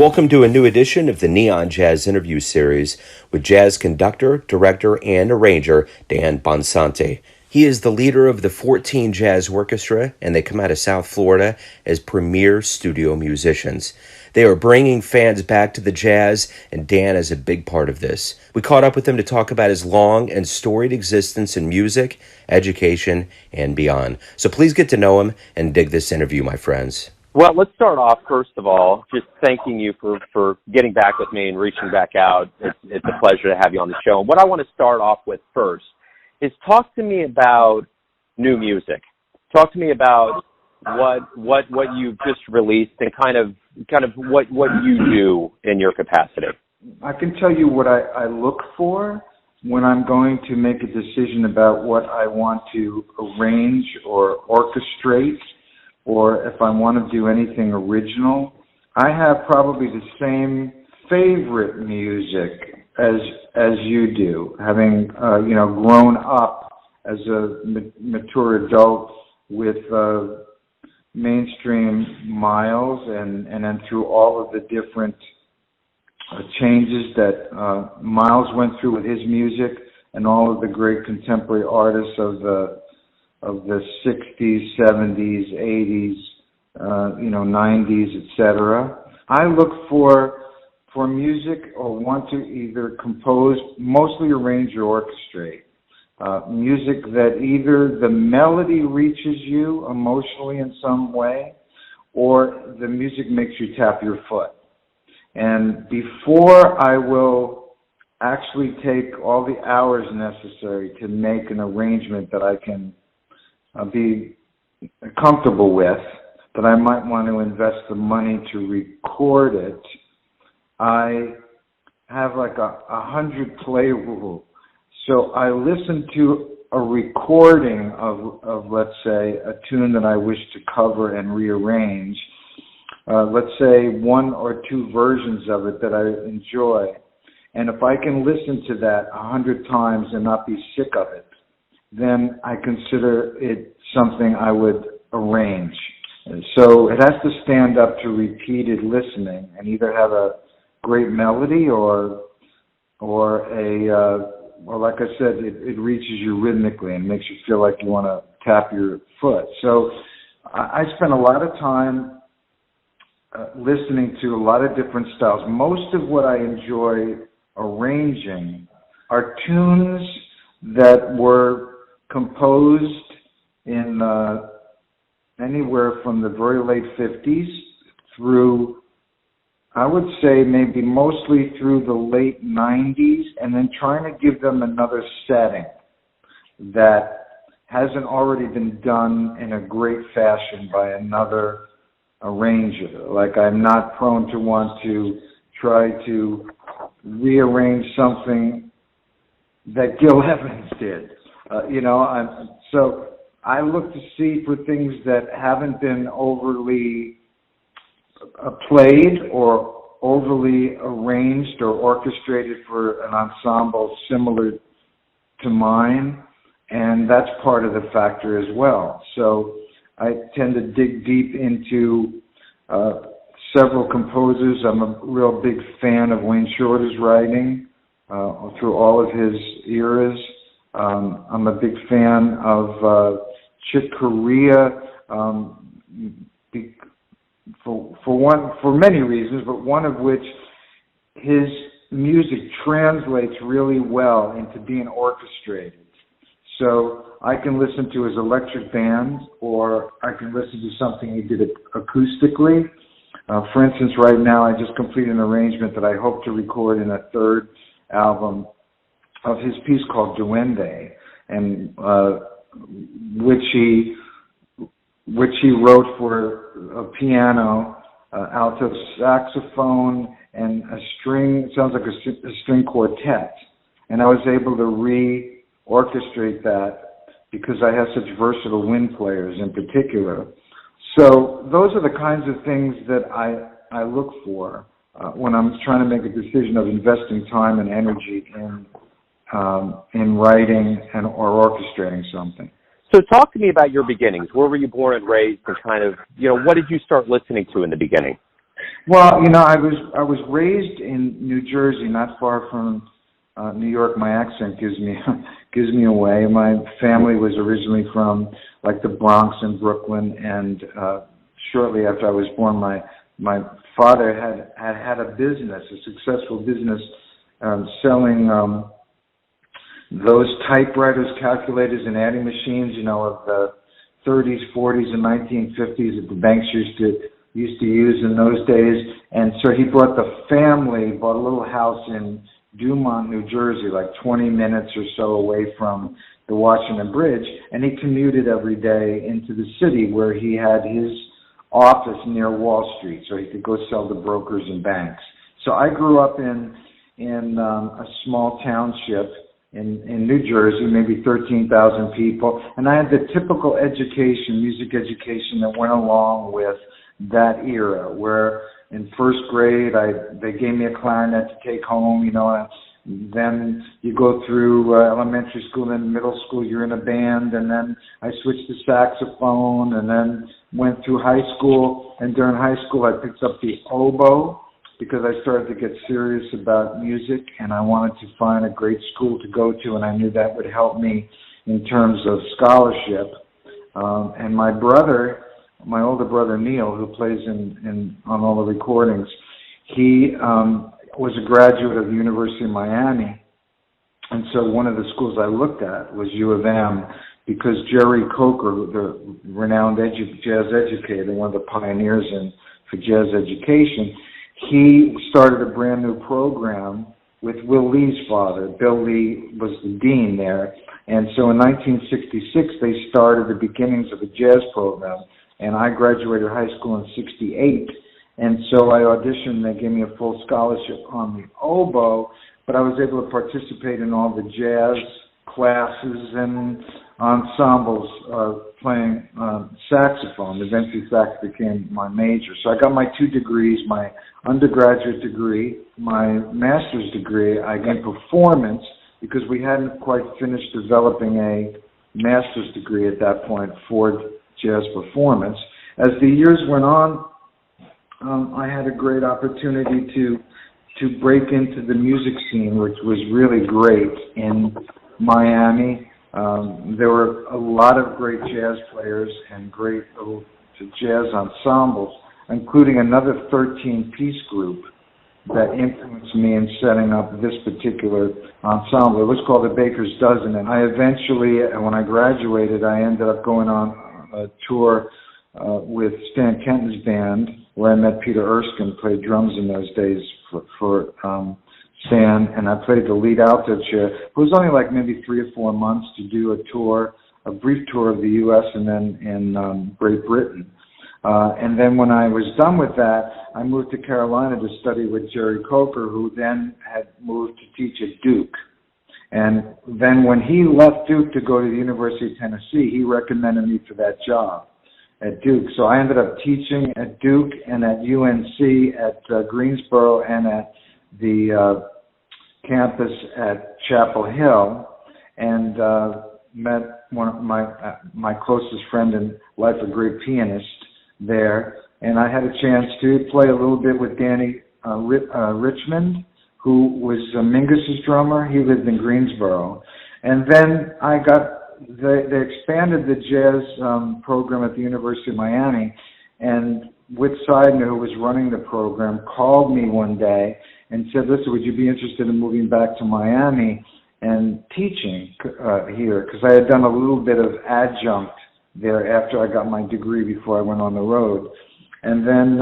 Welcome to a new edition of the Neon Jazz interview series with Jazz Conductor, Director, and Arranger Dan Bonsanti. He is the leader of the 14 Jazz Orchestra, and they come out of South Florida as premier studio musicians. They are bringing fans back to the jazz, and Dan is a big part of this. We caught up with him to talk about his long and storied existence in music, education, and beyond. So please get to know him and dig this interview, my friends. Well, let's start off, first of all, just thanking you for getting back with me and reaching back out. It's a pleasure to have you on the show. And what I want to start off with first is talk to me about new music. Talk to me about what you've just released and kind of what you do in your capacity. I can tell you what I look for when I'm going to make a decision about what I want to arrange or orchestrate, or if I want to do anything original. I have probably the same favorite music as you do, having grown up as a mature adult with mainstream Miles and then through all of the different changes that Miles went through with his music and all of the great contemporary artists of the 60s, 70s, 80s, 90s, etc. I look for music or want to either compose, mostly arrange or orchestrate. Music that either the melody reaches you emotionally in some way or the music makes you tap your foot. And before I will actually take all the hours necessary to make an arrangement that I can be comfortable with, that I might want to invest the money to record it, I have like a 100 play rule. So I listen to a recording of let's say, a tune that I wish to cover and rearrange. Let's say one or two versions of it that I enjoy. And if I can listen to that 100 times and not be sick of it, then I consider it something I would arrange. So it has to stand up to repeated listening and either have a great melody or like I said, it reaches you rhythmically and makes you feel like you want to tap your foot. So I spend a lot of time listening to a lot of different styles. Most of what I enjoy arranging are tunes that were composed in anywhere from the very late 50s through, I would say, maybe mostly through the late 90s, and then trying to give them another setting that hasn't already been done in a great fashion by another arranger. Like, I'm not prone to want to try to rearrange something that Gil Evans did. So I look to see for things that haven't been overly played or overly arranged or orchestrated for an ensemble similar to mine, and that's part of the factor as well. So I tend to dig deep into several composers. I'm a real big fan of Wayne Shorter's writing through all of his eras. I'm a big fan of Chick Corea for many reasons, but one of which his music translates really well into being orchestrated. So I can listen to his electric band, or I can listen to something he did acoustically. For instance, right now I just completed an arrangement that I hope to record in a third album of his piece called Duende, and which he wrote for a piano, alto saxophone, and a string. It sounds like a string quartet. And I was able to re-orchestrate that because I have such versatile wind players in particular. So those are the kinds of things that I look for when I'm trying to make a decision of investing time and energy in writing or orchestrating something. So talk to me about your beginnings. Where were you born and raised, and kind of, what did you start listening to in the beginning? Well, I was raised in New Jersey, not far from New York. My accent gives me gives me away. My family was originally from like the Bronx and Brooklyn, and shortly after I was born, my father had a business, a successful business, selling those typewriters, calculators, and adding machines, of the 30s, 40s, and 1950s that the banks used to use in those days. And so he bought a little house in Dumont, New Jersey, like 20 minutes or so away from the Washington Bridge, and he commuted every day into the city where he had his office near Wall Street, so he could go sell to brokers and banks. So I grew up in a small township in New Jersey, maybe 13,000 people, and I had the typical music education that went along with that era, where in first grade they gave me a clarinet to take home, then you go through elementary school, then middle school you're in a band, and then I switched to saxophone, and then went through high school, and during high school I picked up the oboe because I started to get serious about music, and I wanted to find a great school to go to, and I knew that would help me in terms of scholarship. And my older brother Neil, who plays on all the recordings, he was a graduate of the University of Miami, and so one of the schools I looked at was U of M, because Jerry Coker, the renowned jazz educator, one of the pioneers for jazz education, he started a brand new program with Will Lee's father. Bill Lee was the dean there, and so in 1966 they started the beginnings of a jazz program, and I graduated high school in 68, and so I auditioned. They gave me a full scholarship on the oboe, but I was able to participate in all the jazz classes and ensembles playing saxophone. Eventually sax became my major. So I got my 2 degrees, my undergraduate degree, my master's degree. I got performance because we hadn't quite finished developing a master's degree at that point for jazz performance. As the years went on, I had a great opportunity to break into the music scene, which was really great in Miami. There were a lot of great jazz players and great little jazz ensembles, including another 13-piece group that influenced me in setting up this particular ensemble. It was called the Baker's Dozen, and I eventually, when I graduated, I ended up going on a tour with Stan Kenton's band, where I met Peter Erskine, played drums in those days for Stan, and I played the lead alto chair. It was only like maybe 3 or 4 months to do a brief tour of the U.S. and then in Great Britain. And then when I was done with that, I moved to Carolina to study with Jerry Coker, who then had moved to teach at Duke. And then when he left Duke to go to the University of Tennessee, he recommended me for that job at Duke. So I ended up teaching at Duke and at UNC, at Greensboro, and at the campus at Chapel Hill, and met one of my closest friend in life, a great pianist there. And I had a chance to play a little bit with Danny Richmond, who was Mingus's drummer. He lived in Greensboro. And then they expanded the jazz program at the University of Miami, and Whit Seidner, who was running the program, called me one day and said, listen, would you be interested in moving back to Miami and teaching here? Because I had done a little bit of adjunct there after I got my degree before I went on the road. And then,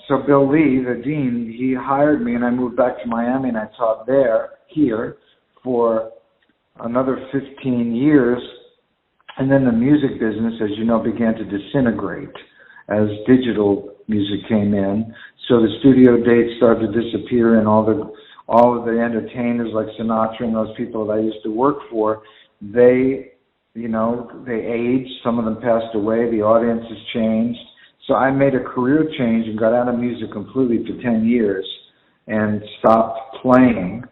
so Bill Lee, the dean, he hired me, and I moved back to Miami, and I taught here for another 15 years. And then the music business, as you know, began to disintegrate as digital music came in. So the studio dates started to disappear, and all of the entertainers like Sinatra and those people that I used to work for, they aged. Some of them passed away. The audience has changed. So I made a career change and got out of music completely for 10 years and stopped playing.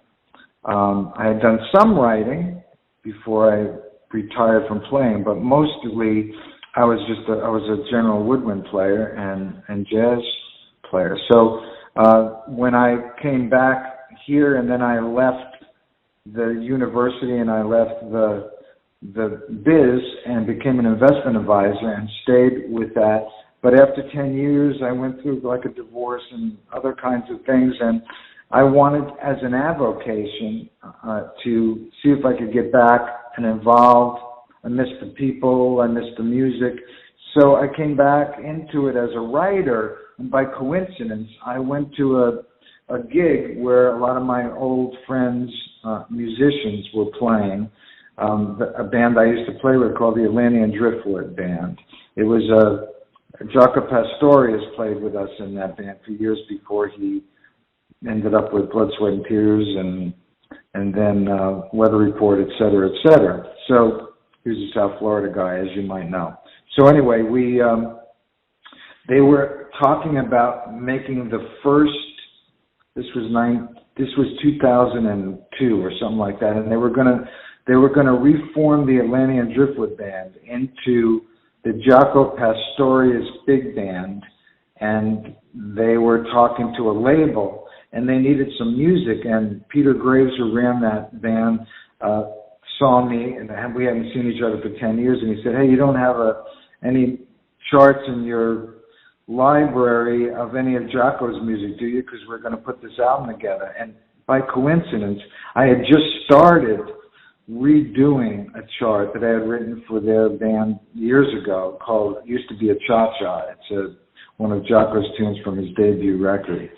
I had done some writing before I retired from playing, but mostly I was a general woodwind player and jazz player. So when I came back here, and then I left the university and I left the biz and became an investment advisor and stayed with that. But after 10 years, I went through like a divorce and other kinds of things, and I wanted, as an avocation, to see if I could get back and involved. I missed the people, I missed the music. So I came back into it as a writer, and by coincidence, I went to a gig where a lot of my old friends, musicians, were playing. A band I used to play with called the Atlantean Driftwood Band. It was Jaco Pastorius played with us in that band for years before he ended up with Blood, Sweat, and Tears, and then Weather Report, et cetera, et cetera. So he was a South Florida guy, as you might know. So anyway, they were talking about making the first. This was 2002 or something like that, and they were gonna reform the Atlantean Driftwood Band into the Jaco Pastorius Big Band, and they were talking to a label, and they needed some music, and Peter Graves, who ran that band, saw me, and we hadn't seen each other for 10 years, and he said, "Hey, you don't have any charts in your library of any of Jaco's music, do you? Because we're going to put this album together." And by coincidence, I had just started redoing a chart that I had written for their band years ago called, used to be a Cha-Cha. It's one of Jaco's tunes from his debut record.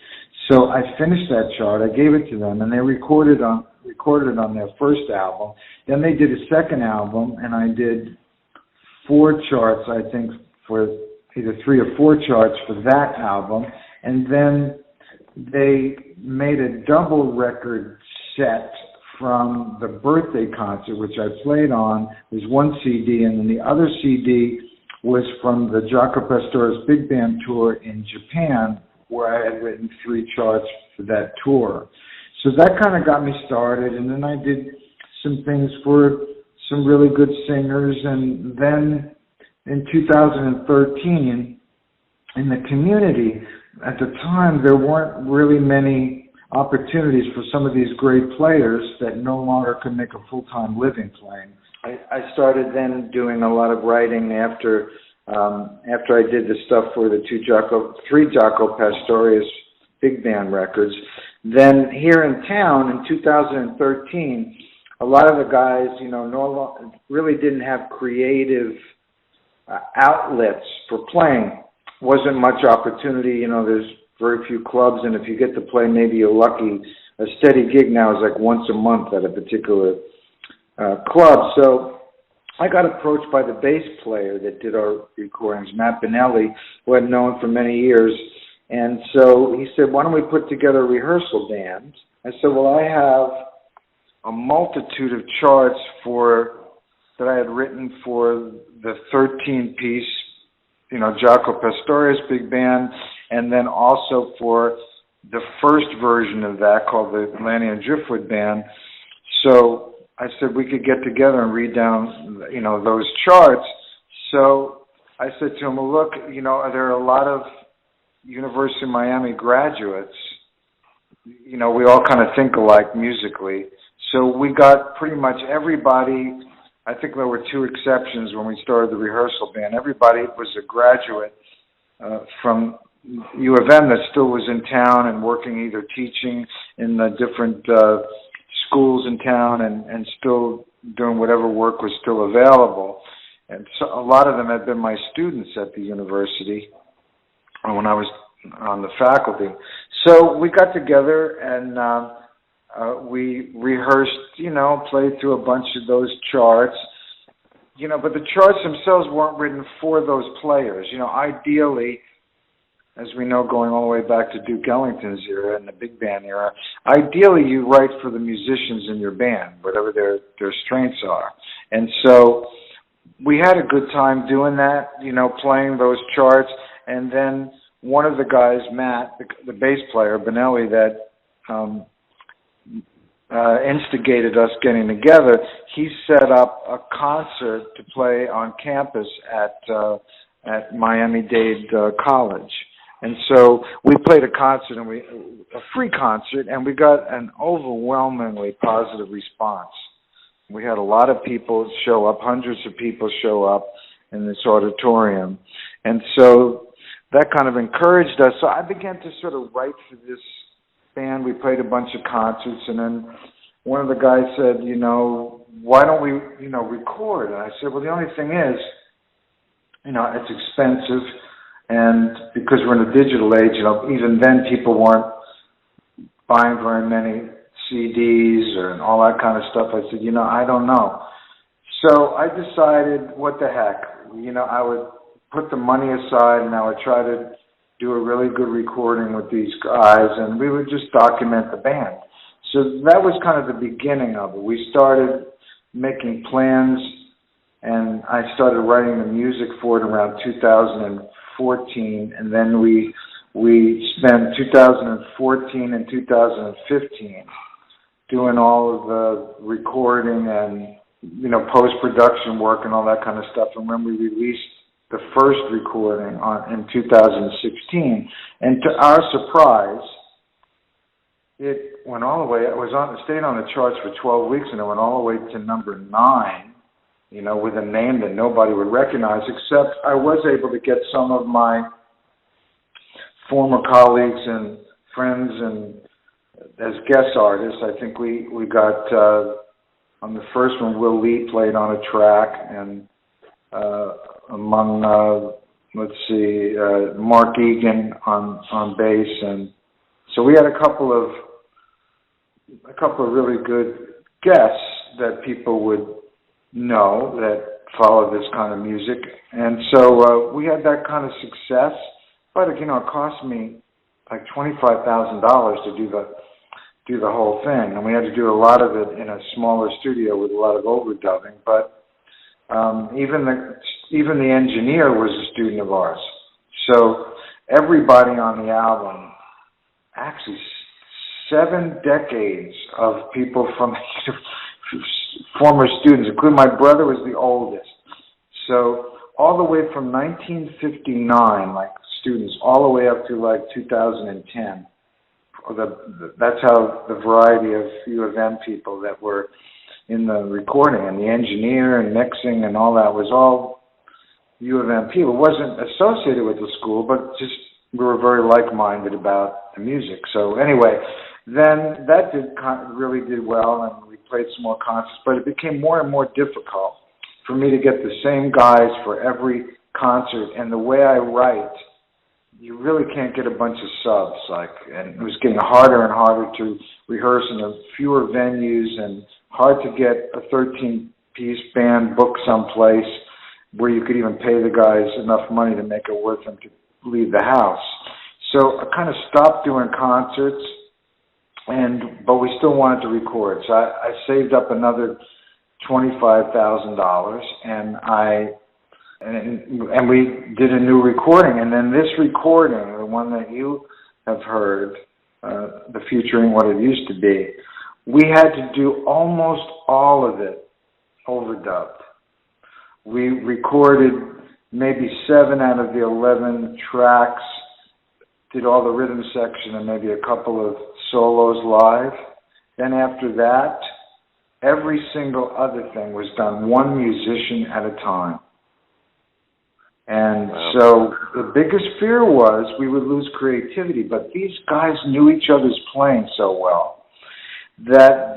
So I finished that chart, I gave it to them, and they recorded it on their first album. Then they did a second album, and I did 4 charts, I think, for either 3 or 4 charts for that album. And then they made a double record set from the birthday concert, which I played on. There's one CD, and then the other CD was from the Jaco Pastorius Big Band tour in Japan, where I had written 3 charts for that tour. So that kind of got me started, and then I did some things for some really good singers, and then in 2013, in the community, at the time, there weren't really many opportunities for some of these great players that no longer could make a full-time living playing. I started then doing a lot of writing after I did the stuff for the 3 Jaco Pastorius Big Band records. Then here in town in 2013, a lot of the guys, really didn't have creative outlets for playing. Wasn't much opportunity. There's very few clubs, and if you get to play, maybe you're lucky. A steady gig now is like once a month at a particular club. So I got approached by the bass player that did our recordings, Matt Benelli, who I'd known for many years. And so he said, "Why don't we put together a rehearsal band?" I said, "Well, I have a multitude of charts that I had written for the 13-piece, Jaco Pastorius Big Band, and then also for the first version of that called the Atlantean Driftwood Band." So I said we could get together and read down, those charts. So I said to him, "Well, look, there are a lot of University of Miami graduates. We all kind of think alike musically. So we got pretty much everybody. I think there were 2 exceptions when we started the rehearsal band. Everybody was a graduate from U of M that still was in town and working, either teaching in the different schools in town and still doing whatever work was still available. And so a lot of them had been my students at the university when I was on the faculty. So we got together and we rehearsed, played through a bunch of those charts, but the charts themselves weren't written for those players. Ideally, as we know, going all the way back to Duke Ellington's era and the big band era, ideally you write for the musicians in your band, whatever their strengths are. And so we had a good time doing that, playing those charts. And then one of the guys, Matt, the bass player, Benelli, that instigated us getting together, he set up a concert to play on campus at Miami-Dade College. And so we played a concert, a free concert, and we got an overwhelmingly positive response. We had a lot of people show up, hundreds of people show up in this auditorium. And so that kind of encouraged us. So I began to sort of write for this band. We played a bunch of concerts, and then one of the guys said, why don't we, record? And I said, well, the only thing is, it's expensive. And because we're in a digital age, even then people weren't buying very many CDs and all that kind of stuff. I said, I don't know. So I decided, what the heck, I would put the money aside and I would try to do a really good recording with these guys, and we would just document the band. So that was kind of the beginning of it. We started making plans, and I started writing the music for it around 2014, and then we spent 2014 and 2015 doing all of the recording and post-production work and all that kind of stuff. And when we released the first recording in 2016, and to our surprise, it went all the way. It stayed on the charts for 12 weeks, and it went all the way to number 9. With a name that nobody would recognize, except I was able to get some of my former colleagues and friends and as guest artists. I think we got on the first one, Will Lee played on a track, and among Mark Egan on bass, and so we had a couple of really good guests that people would know that follow this kind of music. And so we had that kind of success, but it cost me like $25,000 to do the whole thing, and we had to do a lot of it in a smaller studio with a lot of overdubbing. But even the engineer was a student of ours. So everybody on the album, actually 7 decades of people from former students, including my brother was the oldest. So all the way from 1959, like students, all the way up to like 2010. That's how the variety of U of M people that were in the recording, and the engineer and mixing and all that was all U of M people. It wasn't associated with the school, but just we were very like-minded about the music. So anyway, then that really did well, and we played some more concerts, but it became more and more difficult for me to get the same guys for every concert. And the way I write, you really can't get a bunch of subs, and it was getting harder and harder to rehearse in fewer venues, and hard to get a 13-piece band booked someplace where you could even pay the guys enough money to make it worth them to leave the house. So I kind of stopped doing concerts, but we still wanted to record. So I saved up another $25,000, and we did a new recording. And then this recording, the one that you have heard, the featuring what it used to be, we had to do almost all of it overdubbed. We recorded maybe 7 out of the 11 tracks, did all the rhythm section and maybe a couple of solos live. Then after that, every single other thing was done one musician at a time. And so the biggest fear was we would lose creativity, but these guys knew each other's playing so well that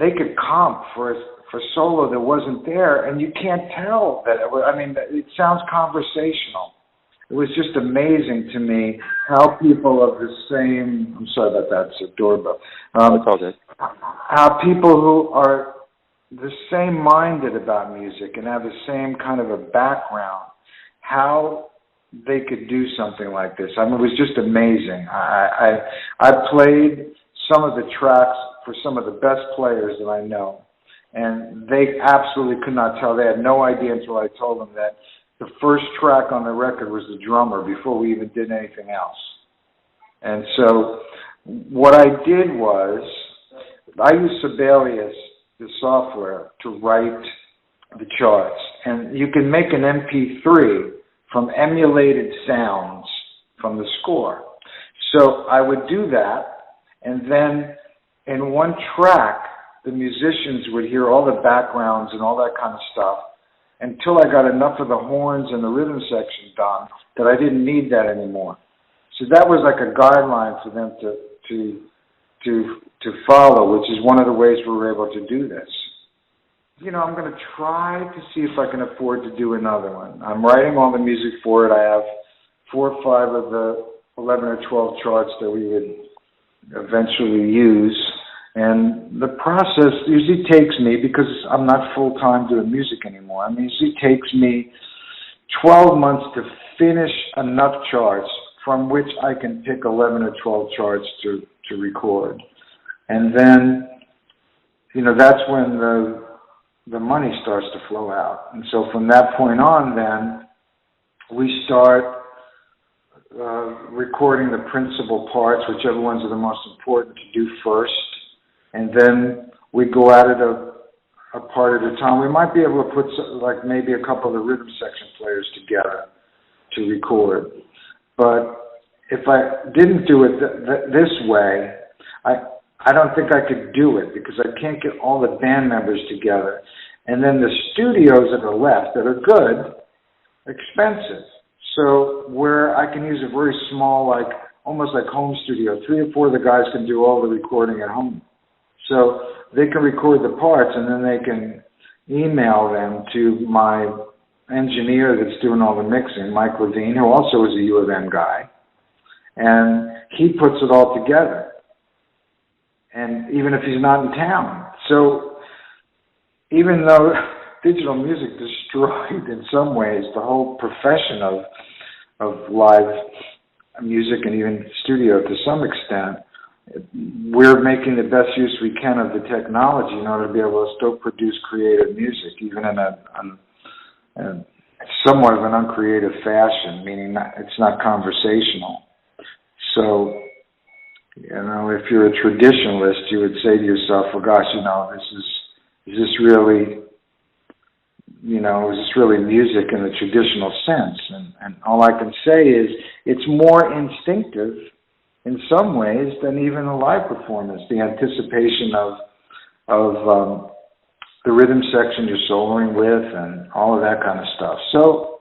they could comp for solo that wasn't there, and you can't tell that. It sounds conversational. It was just amazing to me how people of the same, I'm sorry about that, it's a doorbell. It's all good. How people who are the same minded about music and have the same kind of a background, how they could do something like this. It was just amazing. I played some of the tracks for some of the best players that I know, and they absolutely could not tell. They had no idea until I told them that the first track on the record was the drummer before we even did anything else. And so what I did was I used Sibelius, the software, to write the charts. And you can make an MP3 from emulated sounds from the score. So I would do that, and then in one track, the musicians would hear all the backgrounds and all that kind of stuff until I got enough of the horns and the rhythm section done that I didn't need that anymore. So that was like a guideline for them to follow, which is one of the ways we were able to do this. You know, I'm going to try to see if I can afford to do another one. I'm writing all the music for it. I have 4 or 5 of the 11 or 12 charts that we would eventually use. And the process usually takes me, because I'm not full-time doing music anymore, it usually takes me 12 months to finish enough charts from which I can pick 11 or 12 charts to record. And then, you know, that's when the money starts to flow out. And so from that point on, then, we start recording the principal parts, whichever ones are the most important to do first. And then we go at it a part at a time. We might be able to put like maybe a couple of the rhythm section players together to record. But if I didn't do it this way, I don't think I could do it, because I can't get all the band members together. And then the studios that are left that are good, expensive. So where I can use a very small, like almost like home studio, 3 or 4 of the guys can do all the recording at home. So they can record the parts, and then they can email them to my engineer that's doing all the mixing, Mike Levine, who also is a U of M guy. And he puts it all together. And even if he's not in town. So even though digital music destroyed in some ways the whole profession of live music and even studio to some extent, we're making the best use we can of the technology in order to be able to still produce creative music, even in a somewhat of an uncreative fashion, meaning it's not conversational. So, you know, if you're a traditionalist, you would say to yourself, well, gosh, you know, is this really music in the traditional sense? And all I can say is it's more instinctive in some ways than even a live performance, the anticipation of the rhythm section you're soloing with and all of that kind of stuff. So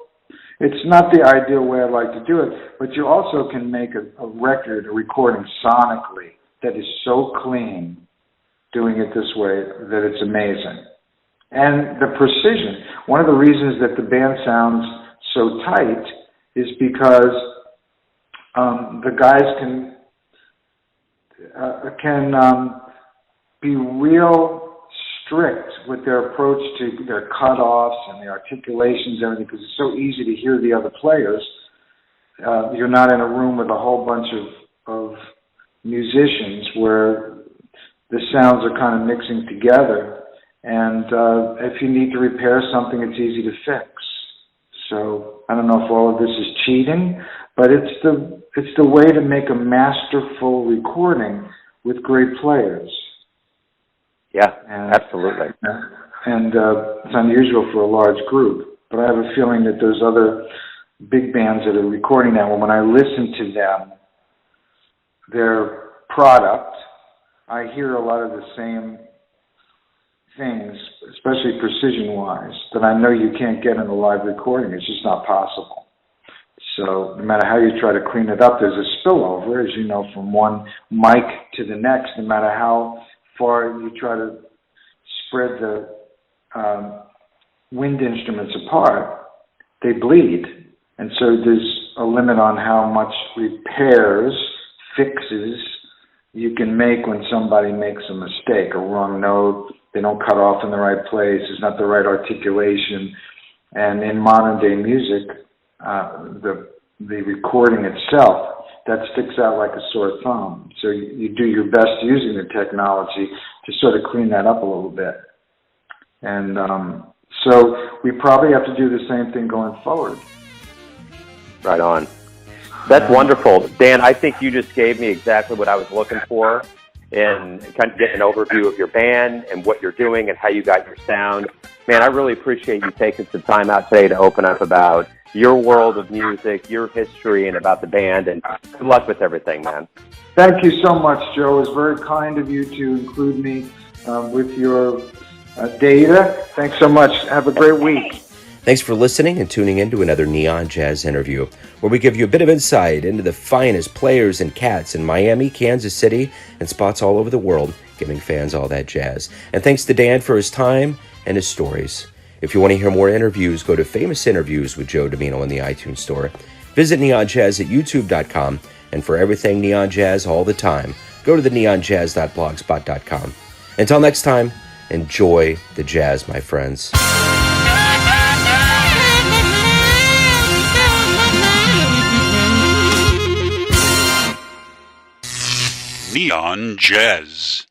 it's not the ideal way I'd like to do it, but you also can make a record, a recording sonically that is so clean doing it this way that it's amazing. And the precision, one of the reasons that the band sounds so tight is because the guys can be real strict with their approach to their cutoffs and the articulations and everything, because it's so easy to hear the other players. You're not in a room with a whole bunch of musicians where the sounds are kind of mixing together, and if you need to repair something, it's easy to fix. So I don't know if all of this is cheating, but it's the way to make a masterful recording with great players. Yeah, absolutely. And it's unusual for a large group, but I have a feeling that there's other big bands that are recording that. When I listen to them, their product, I hear a lot of the same things, especially precision-wise, that I know you can't get in a live recording. It's just not possible. So no matter how you try to clean it up, there's a spillover, as you know, from one mic to the next. No matter how far you try to spread the wind instruments apart, they bleed. And so there's a limit on how much repairs, fixes you can make when somebody makes a mistake, a wrong note, they don't cut off in the right place, it's not the right articulation. And in modern day music, the recording itself, that sticks out like a sore thumb. So you do your best using the technology to sort of clean that up a little bit. And so we probably have to do the same thing going forward. Right on. That's wonderful. Dan, I think you just gave me exactly what I was looking for, and kind of get an overview of your band and what you're doing and how you got your sound. Man, I really appreciate you taking some time out today to open up about your world of music, your history, and about the band. And good luck with everything, man. Thank you so much, Joe. It was very kind of you to include me with your data. Thanks so much. Have a great week. Thanks for listening and tuning in to another Neon Jazz interview, where we give you a bit of insight into the finest players and cats in Miami, Kansas City, and spots all over the world, giving fans all that jazz. And thanks to Dan for his time and his stories. If you want to hear more interviews, go to Famous Interviews with Joe Domino in the iTunes Store. Visit neonjazz at youtube.com, and for everything Neon Jazz all the time, go to the neonjazz.blogspot.com. Until next time, enjoy the jazz, my friends. Neon Jazz.